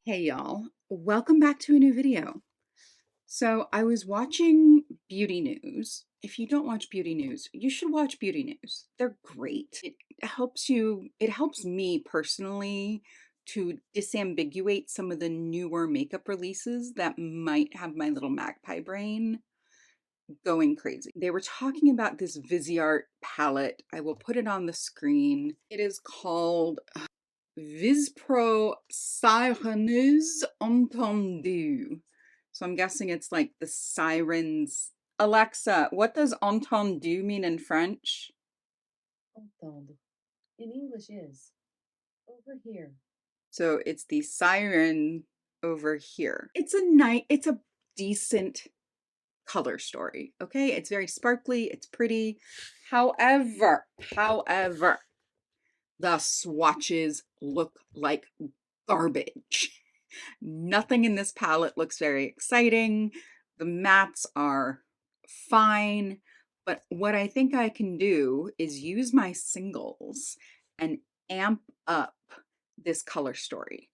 Hey y'all, welcome back to a new video. So I was watching beauty news. If you don't watch beauty news, you should watch beauty news. They're great. It helps me personally to disambiguate some of the newer makeup releases that might have my little magpie brain going crazy. They were talking about this VISEART palette. I will put it on the screen. It is called Visepro SIRENEUSE ETENDU. So I'm guessing it's like the sirens. Alexa, what does entendu mean in French? Auden. In English is over here. So it's the siren over here. It's a decent color story. Okay, it's very sparkly, it's pretty. However, the swatches look like garbage. Nothing in this palette looks very exciting. The mattes are fine, but what I think I can do is use my singles and amp up this color story.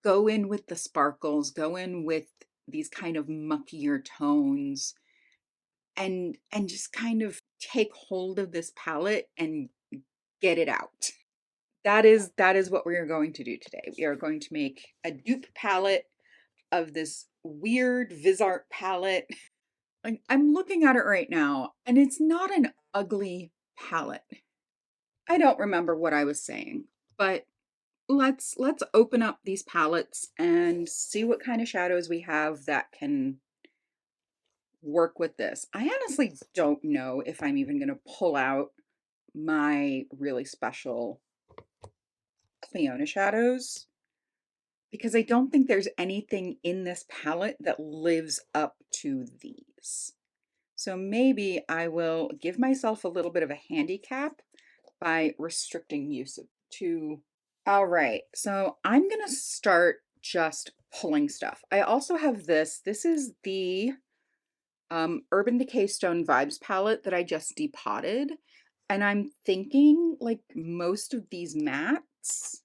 Go in with the sparkles, go in with these kind of muckier tones, and just kind of take hold of this palette and get it out. That is what we are going to do today. We are going to make a dupe palette of this weird VisArt palette. Like, I'm looking at it right now, and it's not an ugly palette. I don't remember what I was saying, but let's open up these palettes and see what kind of shadows we have that can work with this. I honestly don't know if I'm even going to pull out my really special Cliona shadows, because I don't think there's anything in this palette that lives up to these. So maybe I will give myself a little bit of a handicap by restricting use of two. All right, so I'm gonna start just pulling stuff. I also have this. This is the Urban Decay Stone Vibes palette that I just depotted. And I'm thinking like most of these mattes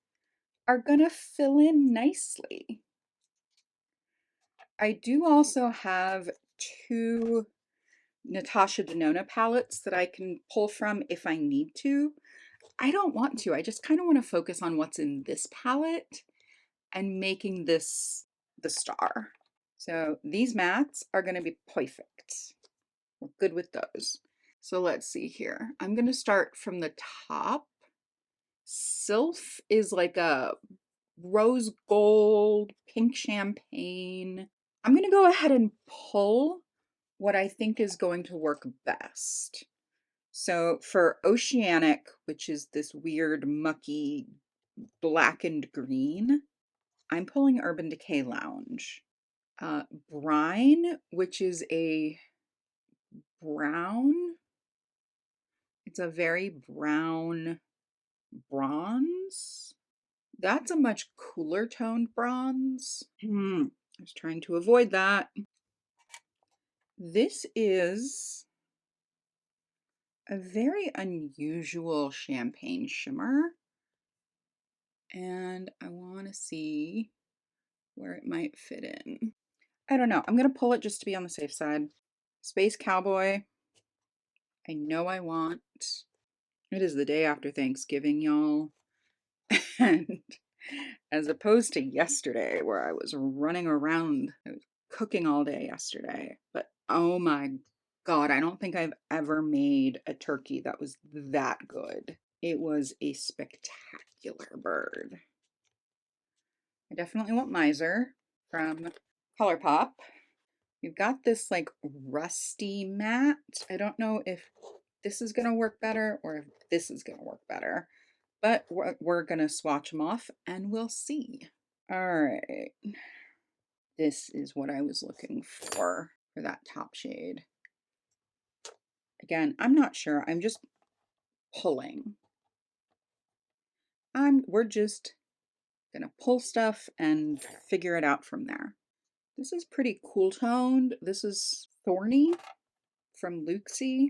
are gonna fill in nicely. I do also have two Natasha Denona palettes that I can pull from if I need to. I don't want to. I just kind of want to focus on what's in this palette and making this the star. So these mattes are going to be perfect. We're good with those. So let's see here. I'm going to start from the top. Sylph is like a rose gold, pink champagne. I'm going to go ahead and pull what I think is going to work best. So for Oceanic, which is this weird, mucky, blackened green, I'm pulling Urban Decay Lounge. Brine, which is a brown, it's a very brown bronze. That's a much cooler toned bronze. I was trying to avoid that. This is a very unusual champagne shimmer, and I want to see where it might fit in. I don't know. I'm going to pull it just to be on the safe side. Space Cowboy. I know I want. It is the day after Thanksgiving, y'all. And as opposed to yesterday, where I was running around, I was cooking all day yesterday. But oh my God, I don't think I've ever made a turkey that was that good. It was a spectacular bird. I definitely want Miser from ColourPop. We've got this like rusty matte. I don't know if this is going to work better or if this is going to work better, but we're going to swatch them off and we'll see. All right. This is what I was looking for that top shade. Again, I'm not sure. I'm just pulling. We're just going to pull stuff and figure it out from there. This is pretty cool toned. This is Thorny from Luxie.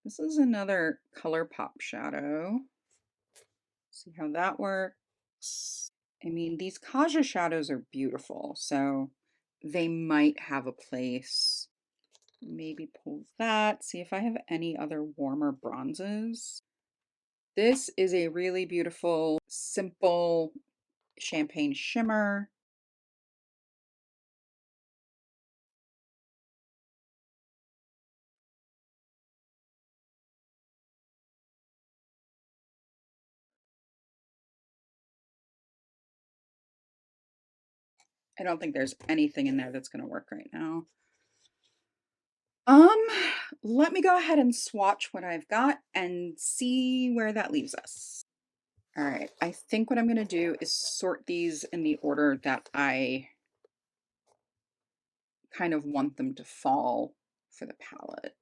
This is another ColourPop shadow. See how that works. I mean, these Kaja shadows are beautiful, so they might have a place. Maybe pull that, see if I have any other warmer bronzes. This is a really beautiful, simple champagne shimmer. I don't think there's anything in there that's going to work right now. Um, let me go ahead and swatch what I've got and see where that leaves us. All right, I think what I'm going to do is sort these in the order that I kind of want them to fall for the palette.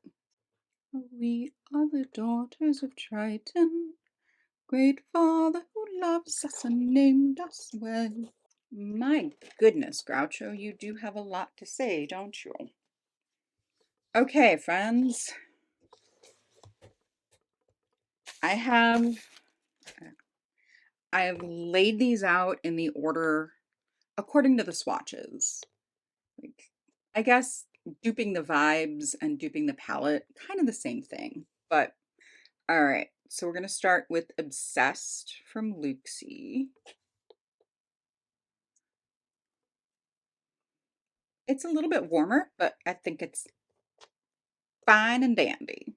We are the daughters of Triton, great father who loves us and named us well. My goodness, Groucho, you do have a lot to say, don't you? Okay, friends. I've laid these out in the order according to the swatches. Like, I guess duping the vibes and duping the palette, kind of the same thing. But all right, so we're gonna start with Obsessed from Luxie. It's a little bit warmer, but I think it's fine and dandy.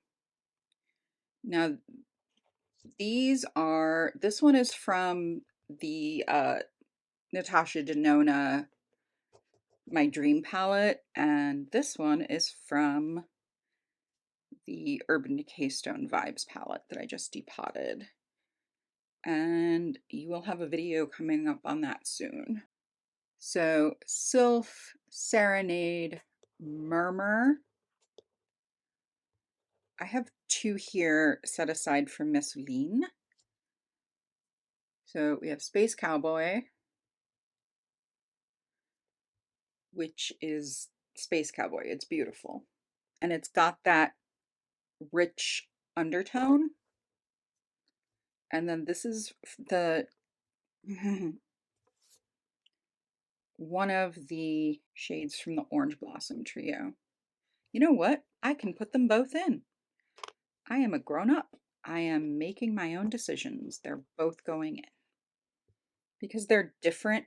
Now, this one is from the Natasha Denona My Dream palette, and this one is from the Urban Decay Stone Vibes palette that I just depotted. And you will have a video coming up on that soon. So, Sylph, Serenade, Murmur. I have two here set aside for Miss Lean. So we have Space Cowboy, which is Space Cowboy. It's beautiful. And it's got that rich undertone. And then this is the one of the shades from the Orange Blossom trio. You know what? I can put them both in. I am a grown-up. I am making my own decisions. They're both going in. Because they're different,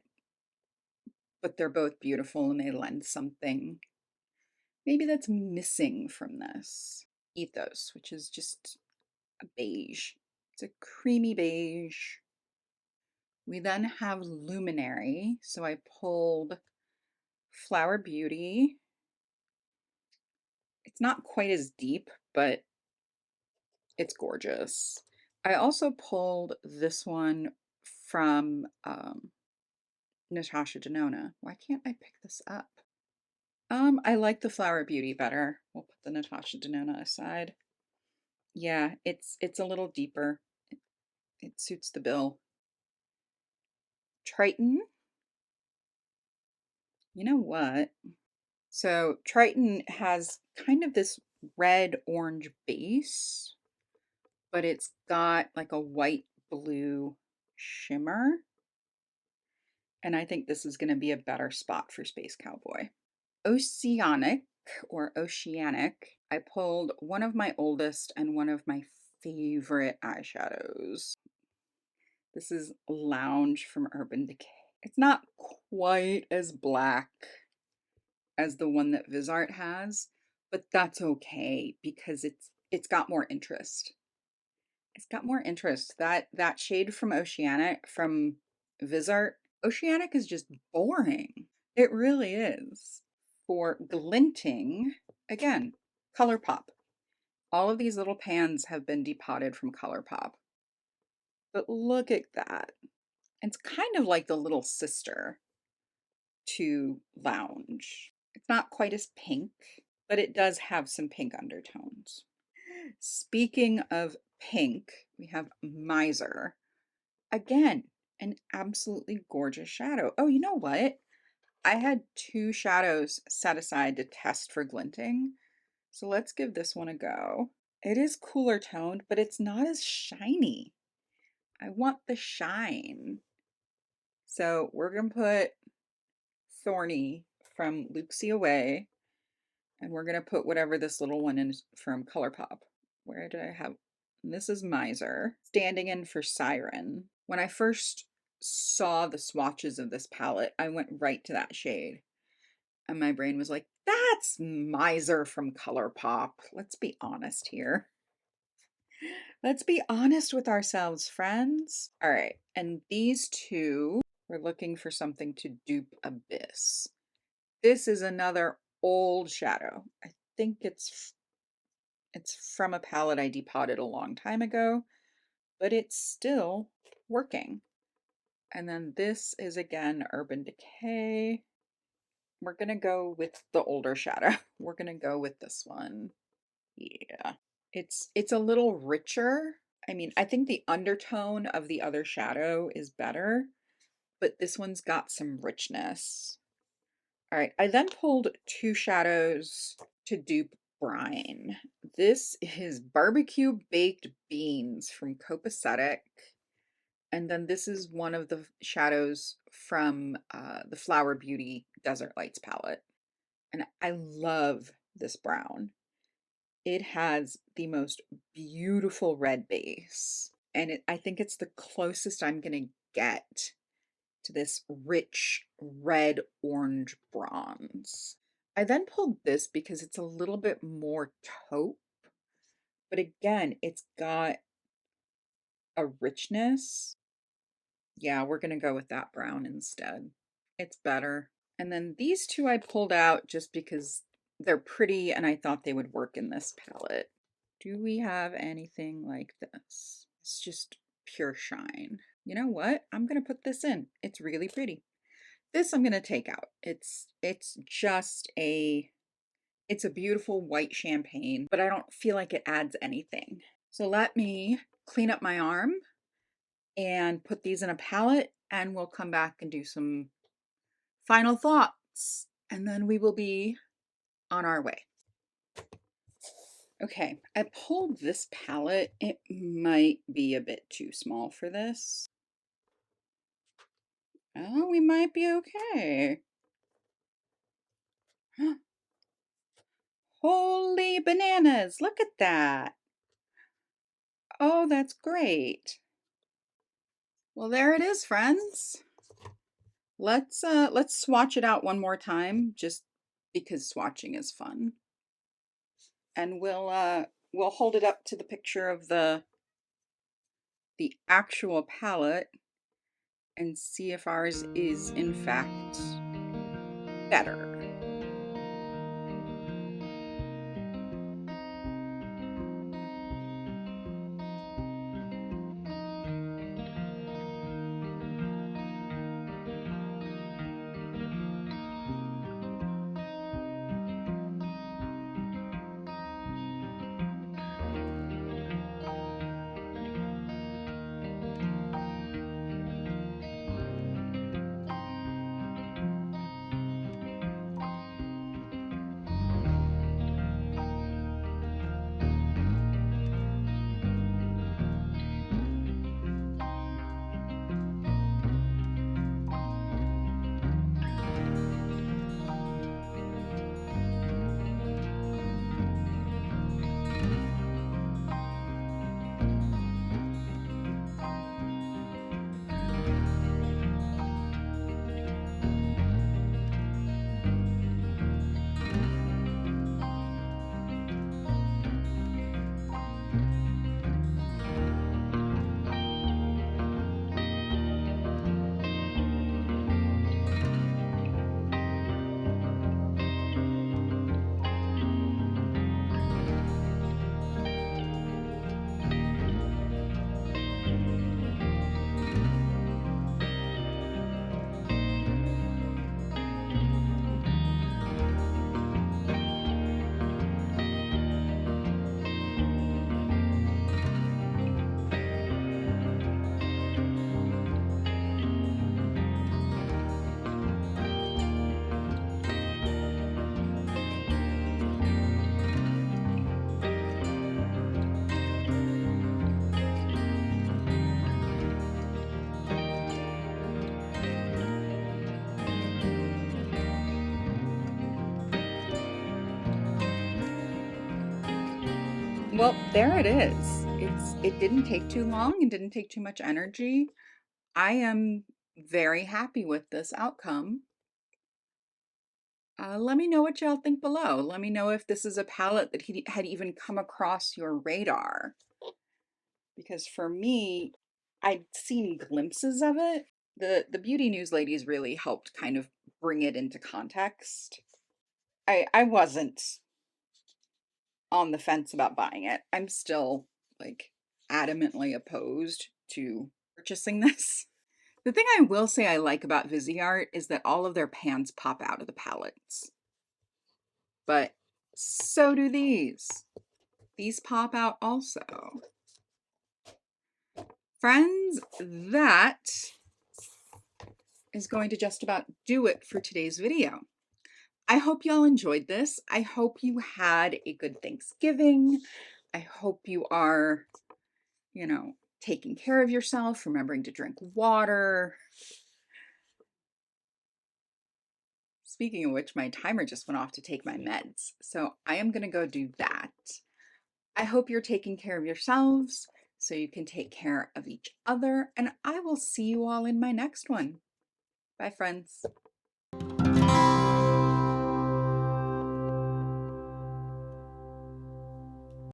but they're both beautiful and they lend something maybe that's missing from this. Ethos, which is just a beige. It's a creamy beige. We then have Luminary. So I pulled Flower Beauty. It's not quite as deep, but it's gorgeous. I also pulled this one from Natasha Denona. Why can't I pick this up? I like the Flower Beauty better. We'll put the Natasha Denona aside. Yeah, it's a little deeper. It suits the bill. Triton. You know what? So Triton has kind of this red-orange base, but it's got like a white-blue shimmer. And I think this is going to be a better spot for Space Cowboy. Oceanic or Oceanic, I pulled one of my oldest and one of my favorite eyeshadows. This is Lounge from Urban Decay. It's not quite as black as the one that VISEART has, but that's okay because it's got more interest. It's got more interest. That shade from Oceanic from VISEART, Oceanic is just boring. It really is. For glinting, again, ColourPop. All of these little pans have been depotted from ColourPop. But look at that. It's kind of like the little sister to Lounge. It's not quite as pink, but it does have some pink undertones. Speaking of pink, we have Miser. Again, an absolutely gorgeous shadow. Oh, you know what? I had two shadows set aside to test for glinting. So let's give this one a go. It is cooler toned, but it's not as shiny. I want the shine. So we're gonna put Thorny from Luxie away, and we're gonna put whatever this little one is from ColourPop. Where did I have? This is Miser, standing in for Siren. When I first saw the swatches of this palette, I went right to that shade. And my brain was like, that's Miser from ColourPop. Let's be honest here. Let's be honest with ourselves, friends. All right, and these two, we're looking for something to dupe Abyss. This is another old shadow. I think it's from a palette I depotted a long time ago, but it's still working. And then this is again Urban Decay. We're gonna go with the older shadow. We're gonna go with this one. Yeah. It's a little richer. I mean, I think the undertone of the other shadow is better, but this one's got some richness. All right, I then pulled two shadows to dupe Brine. This is Barbecue Baked Beans from Copacetic. And then this is one of the shadows from the Flower Beauty Desert Lights palette. And I love this brown. It has the most beautiful red base. And I think it's the closest I'm going to get to this rich red orange bronze. I then pulled this because it's a little bit more taupe, but again, it's got a richness. Yeah, we're going to go with that brown instead. It's better. And then these two I pulled out just because they're pretty and I thought they would work in this palette. Do we have anything like this? It's just pure shine. You know what? I'm going to put this in. It's really pretty. This I'm going to take out. It's just it's a beautiful white champagne, but I don't feel like it adds anything. So let me clean up my arm and put these in a palette, and we'll come back and do some final thoughts, and then we will be on our way. Okay, I pulled this palette. It might be a bit too small for this. Oh, we might be okay. Holy bananas, look at that. Oh, that's great. Well, there it is, friends. Let's swatch it out one more time just because swatching is fun. And we'll hold it up to the picture of the actual palette and see if ours is in fact better. Well, there it is. It didn't take too long and didn't take too much energy. I am very happy with this outcome. Let me know what y'all think below. Let me know if this is a palette that he had even come across your radar. Because for me, I'd seen glimpses of it. The beauty news ladies really helped kind of bring it into context. I wasn't on the fence about buying it. I'm still like adamantly opposed to purchasing this. The thing I will say I like about VISEART is that all of their pans pop out of the palettes. But so do these. These pop out also. Friends, that is going to just about do it for today's video. I hope y'all enjoyed this. I hope you had a good Thanksgiving. I hope you are, taking care of yourself, remembering to drink water. Speaking of which, my timer just went off to take my meds, so I am going to go do that. I hope you're taking care of yourselves so you can take care of each other, and I will see you all in my next one. Bye, friends.